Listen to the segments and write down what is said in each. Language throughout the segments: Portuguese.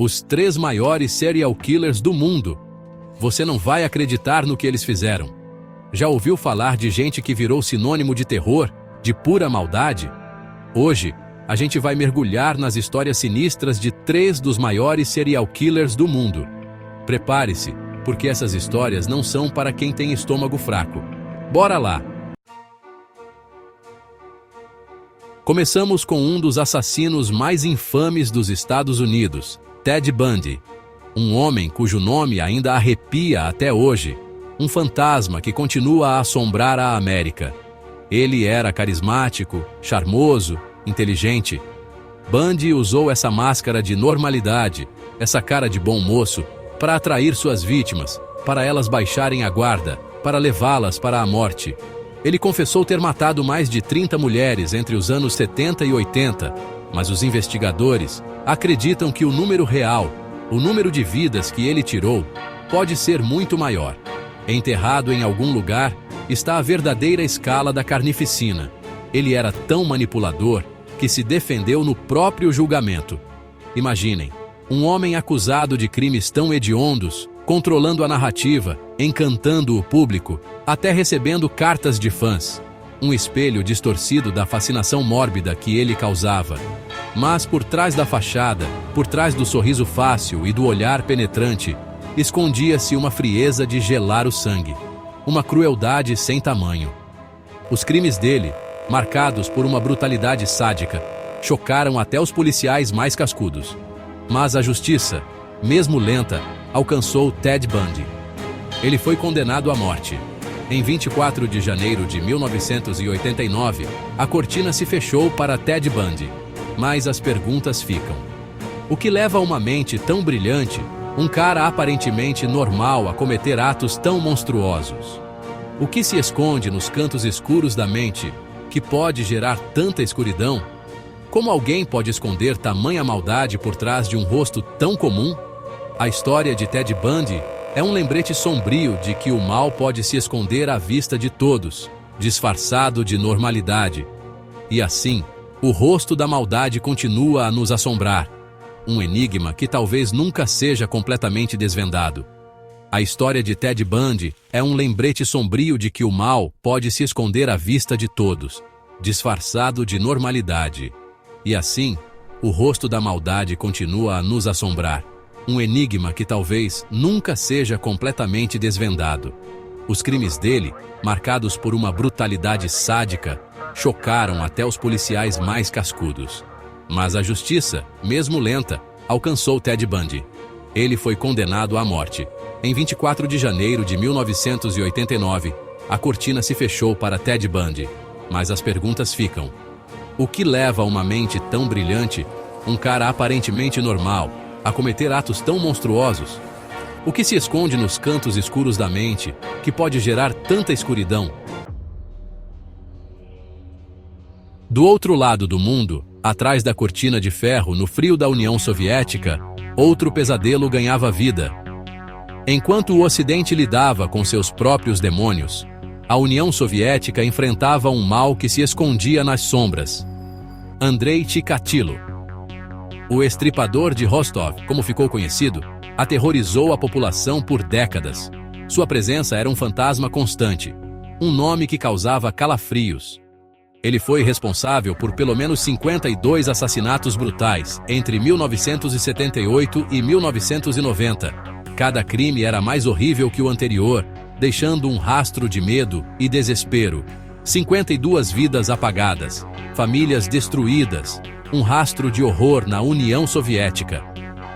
Os 3 maiores serial killers do mundo. Você não vai acreditar no que eles fizeram. Já ouviu falar de gente que virou sinônimo de terror, de pura maldade? Hoje, a gente vai mergulhar nas histórias sinistras de 3 dos maiores serial killers do mundo. Prepare-se, porque essas histórias não são para quem tem estômago fraco. Bora lá! Começamos com um dos assassinos mais infames dos Estados Unidos, Ted Bundy. Um homem cujo nome ainda arrepia até hoje. Um fantasma que continua a assombrar a América. Ele era carismático, charmoso, inteligente. Bundy usou essa máscara de normalidade, essa cara de bom moço, para atrair suas vítimas, para elas baixarem a guarda, para levá-las para a morte. Ele confessou ter matado mais de 30 mulheres entre os anos 70 e 80, mas os investigadores acreditam que o número real, o número de vidas que ele tirou, pode ser muito maior. Enterrado em algum lugar está a verdadeira escala da carnificina. Ele era tão manipulador que se defendeu no próprio julgamento. Imaginem, um homem acusado de crimes tão hediondos, controlando a narrativa, encantando o público, até recebendo cartas de fãs. Um espelho distorcido da fascinação mórbida que ele causava. Mas por trás da fachada, por trás do sorriso fácil e do olhar penetrante, escondia-se uma frieza de gelar o sangue. Uma crueldade sem tamanho. Os crimes dele, marcados por uma brutalidade sádica, chocaram até os policiais mais cascudos. Mas a justiça, mesmo lenta, alcançou Ted Bundy. Ele foi condenado à morte. Em 24 de janeiro de 1989, a cortina se fechou para Ted Bundy. Mas as perguntas ficam. O que leva uma mente tão brilhante, um cara aparentemente normal, a cometer atos tão monstruosos? O que se esconde nos cantos escuros da mente, que pode gerar tanta escuridão? Como alguém pode esconder tamanha maldade por trás de um rosto tão comum? A história de Ted Bundy é um lembrete sombrio de que o mal pode se esconder à vista de todos, disfarçado de normalidade. E assim, o rosto da maldade continua a nos assombrar. Um enigma que talvez nunca seja completamente desvendado. A história de Ted Bundy é um lembrete sombrio de que o mal pode se esconder à vista de todos, disfarçado de normalidade. E assim, o rosto da maldade continua a nos assombrar. Um enigma que talvez nunca seja completamente desvendado. Os crimes dele, marcados por uma brutalidade sádica, chocaram até os policiais mais cascudos. Mas a justiça, mesmo lenta, alcançou Ted Bundy. Ele foi condenado à morte. Em 24 de janeiro de 1989, a cortina se fechou para Ted Bundy. Mas as perguntas ficam. O que leva uma mente tão brilhante, um cara aparentemente normal, a cometer atos tão monstruosos? O que se esconde nos cantos escuros da mente, que pode gerar tanta escuridão? Do outro lado do mundo, atrás da cortina de ferro, no frio da União Soviética, outro pesadelo ganhava vida. Enquanto o Ocidente lidava com seus próprios demônios, a União Soviética enfrentava um mal que se escondia nas sombras. Andrei Chikatilo. O estripador de Rostov, como ficou conhecido, aterrorizou a população por décadas. Sua presença era um fantasma constante, um nome que causava calafrios. Ele foi responsável por pelo menos 52 assassinatos brutais entre 1978 e 1990. Cada crime era mais horrível que o anterior, deixando um rastro de medo e desespero. 52 vidas apagadas, famílias destruídas, um rastro de horror na União Soviética.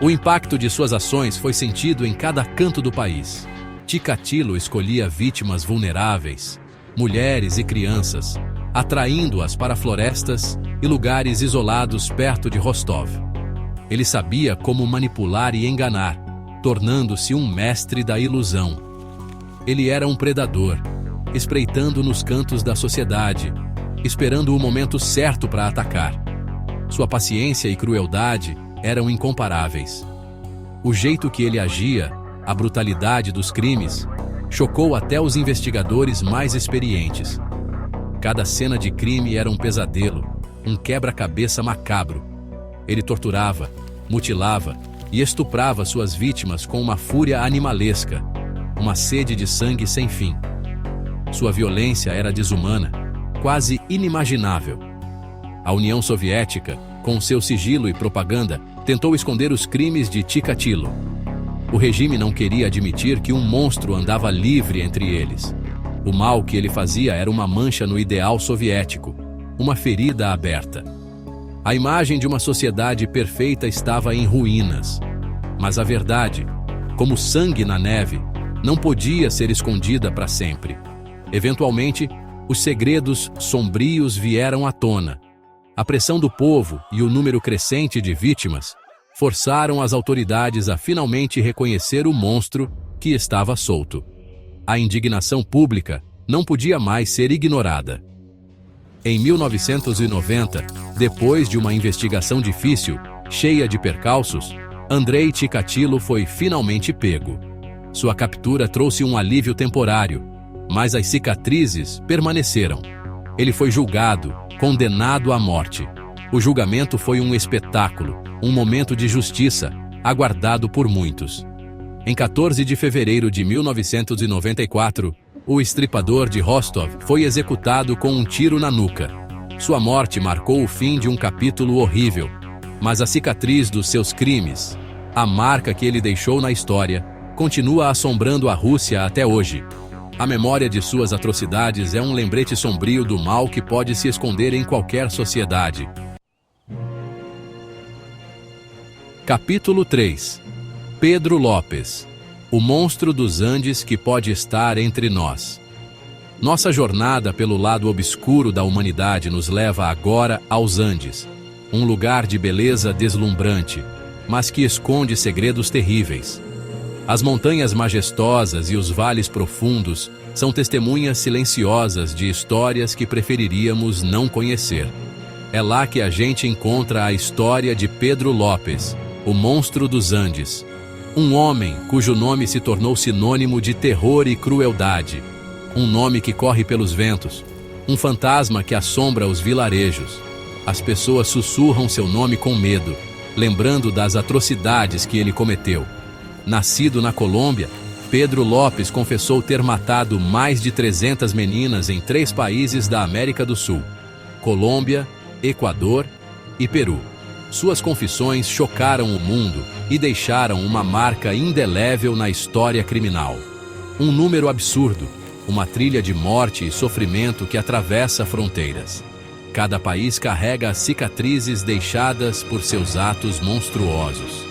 O impacto de suas ações foi sentido em cada canto do país. Chikatilo escolhia vítimas vulneráveis, mulheres e crianças, atraindo-as para florestas e lugares isolados perto de Rostov. Ele sabia como manipular e enganar, tornando-se um mestre da ilusão. Ele era um predador, espreitando nos cantos da sociedade, esperando o momento certo para atacar. Sua paciência e crueldade eram incomparáveis. O jeito que ele agia, a brutalidade dos crimes, chocou até os investigadores mais experientes. Cada cena de crime era um pesadelo, um quebra-cabeça macabro. Ele torturava, mutilava e estuprava suas vítimas com uma fúria animalesca, uma sede de sangue sem fim. Sua violência era desumana, quase inimaginável. A União Soviética, com seu sigilo e propaganda, tentou esconder os crimes de Chikatilo. O regime não queria admitir que um monstro andava livre entre eles. O mal que ele fazia era uma mancha no ideal soviético, uma ferida aberta. A imagem de uma sociedade perfeita estava em ruínas. Mas a verdade, como sangue na neve, não podia ser escondida para sempre. Eventualmente, os segredos sombrios vieram à tona. A pressão do povo e o número crescente de vítimas forçaram as autoridades a finalmente reconhecer o monstro que estava solto. A indignação pública não podia mais ser ignorada. Em 1990, depois de uma investigação difícil, cheia de percalços, Andrei Chikatilo foi finalmente pego. Sua captura trouxe um alívio temporário, mas as cicatrizes permaneceram. Ele foi julgado, condenado à morte. O julgamento foi um espetáculo, um momento de justiça, aguardado por muitos. Em 14 de fevereiro de 1994, o estripador de Rostov foi executado com um tiro na nuca. Sua morte marcou o fim de um capítulo horrível, mas a cicatriz dos seus crimes, a marca que ele deixou na história, continua assombrando a Rússia até hoje. A memória de suas atrocidades é um lembrete sombrio do mal que pode se esconder em qualquer sociedade. Capítulo 3. Pedro Lopes, o monstro dos Andes que pode estar entre nós. Nossa jornada pelo lado obscuro da humanidade nos leva agora aos Andes, um lugar de beleza deslumbrante, mas que esconde segredos terríveis. As montanhas majestosas e os vales profundos são testemunhas silenciosas de histórias que preferiríamos não conhecer. É lá que a gente encontra a história de Pedro Lopes, o monstro dos Andes. Um homem cujo nome se tornou sinônimo de terror e crueldade. Um nome que corre pelos ventos. Um fantasma que assombra os vilarejos. As pessoas sussurram seu nome com medo, lembrando das atrocidades que ele cometeu. Nascido na Colômbia, Pedro Lopes confessou ter matado mais de 300 meninas em 3 países da América do Sul: Colômbia, Equador e Peru. Suas confissões chocaram o mundo e deixaram uma marca indelével na história criminal. Um número absurdo, uma trilha de morte e sofrimento que atravessa fronteiras. Cada país carrega as cicatrizes deixadas por seus atos monstruosos.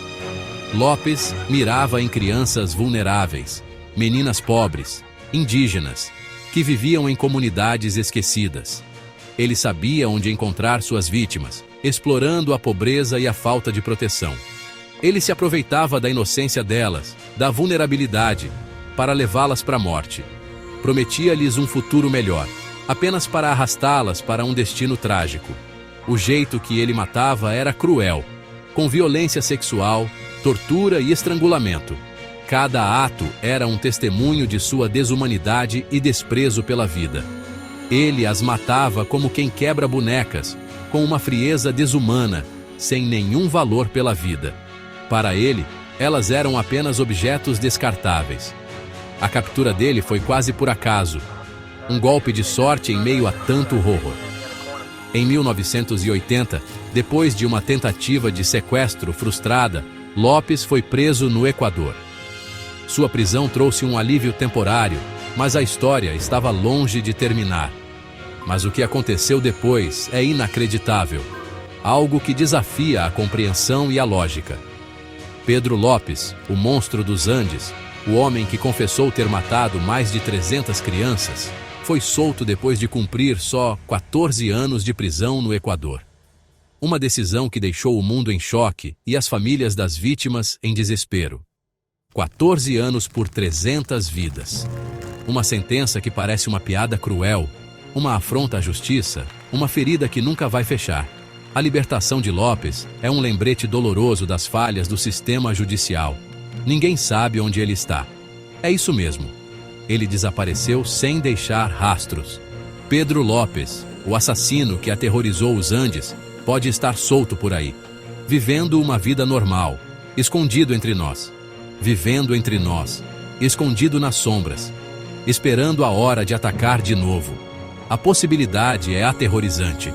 Lopes mirava em crianças vulneráveis, meninas pobres, indígenas, que viviam em comunidades esquecidas. Ele sabia onde encontrar suas vítimas, explorando a pobreza e a falta de proteção. Ele se aproveitava da inocência delas, da vulnerabilidade, para levá-las para a morte. Prometia-lhes um futuro melhor, apenas para arrastá-las para um destino trágico. O jeito que ele matava era cruel, com violência sexual, tortura e estrangulamento. Cada ato era um testemunho de sua desumanidade e desprezo pela vida. Ele as matava como quem quebra bonecas, com uma frieza desumana, sem nenhum valor pela vida. Para ele, elas eram apenas objetos descartáveis. A captura dele foi quase por acaso, um golpe de sorte em meio a tanto horror. Em 1980, depois de uma tentativa de sequestro frustrada, Lopes foi preso no Equador. Sua prisão trouxe um alívio temporário, mas a história estava longe de terminar. Mas o que aconteceu depois é inacreditável, algo que desafia a compreensão e a lógica. Pedro Lopes, o monstro dos Andes, o homem que confessou ter matado mais de 300 crianças, foi solto depois de cumprir só 14 anos de prisão no Equador. Uma decisão que deixou o mundo em choque e as famílias das vítimas em desespero. 14 anos por 300 vidas. Uma sentença que parece uma piada cruel, uma afronta à justiça, uma ferida que nunca vai fechar. A libertação de Lopes é um lembrete doloroso das falhas do sistema judicial. Ninguém sabe onde ele está. É isso mesmo. Ele desapareceu sem deixar rastros. Pedro Lopes, o assassino que aterrorizou os Andes, pode estar solto por aí, vivendo uma vida normal, escondido entre nós, vivendo entre nós, escondido nas sombras, esperando a hora de atacar de novo. A possibilidade é aterrorizante.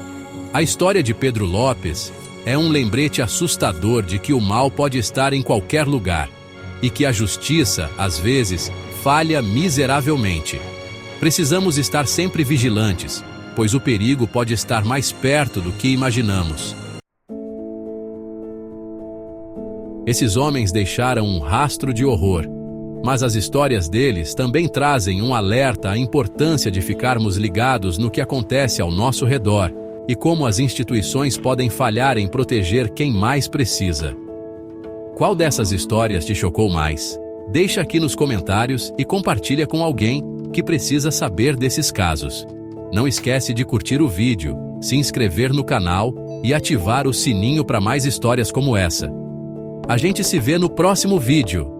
A história de Pedro Lopes é um lembrete assustador de que o mal pode estar em qualquer lugar e que a justiça, às vezes, falha miseravelmente. Precisamos estar sempre vigilantes, pois o perigo pode estar mais perto do que imaginamos. Esses homens deixaram um rastro de horror, mas as histórias deles também trazem um alerta à importância de ficarmos ligados no que acontece ao nosso redor e como as instituições podem falhar em proteger quem mais precisa. Qual dessas histórias te chocou mais? Deixa aqui nos comentários e compartilha com alguém que precisa saber desses casos. Não esquece de curtir o vídeo, se inscrever no canal e ativar o sininho para mais histórias como essa. A gente se vê no próximo vídeo.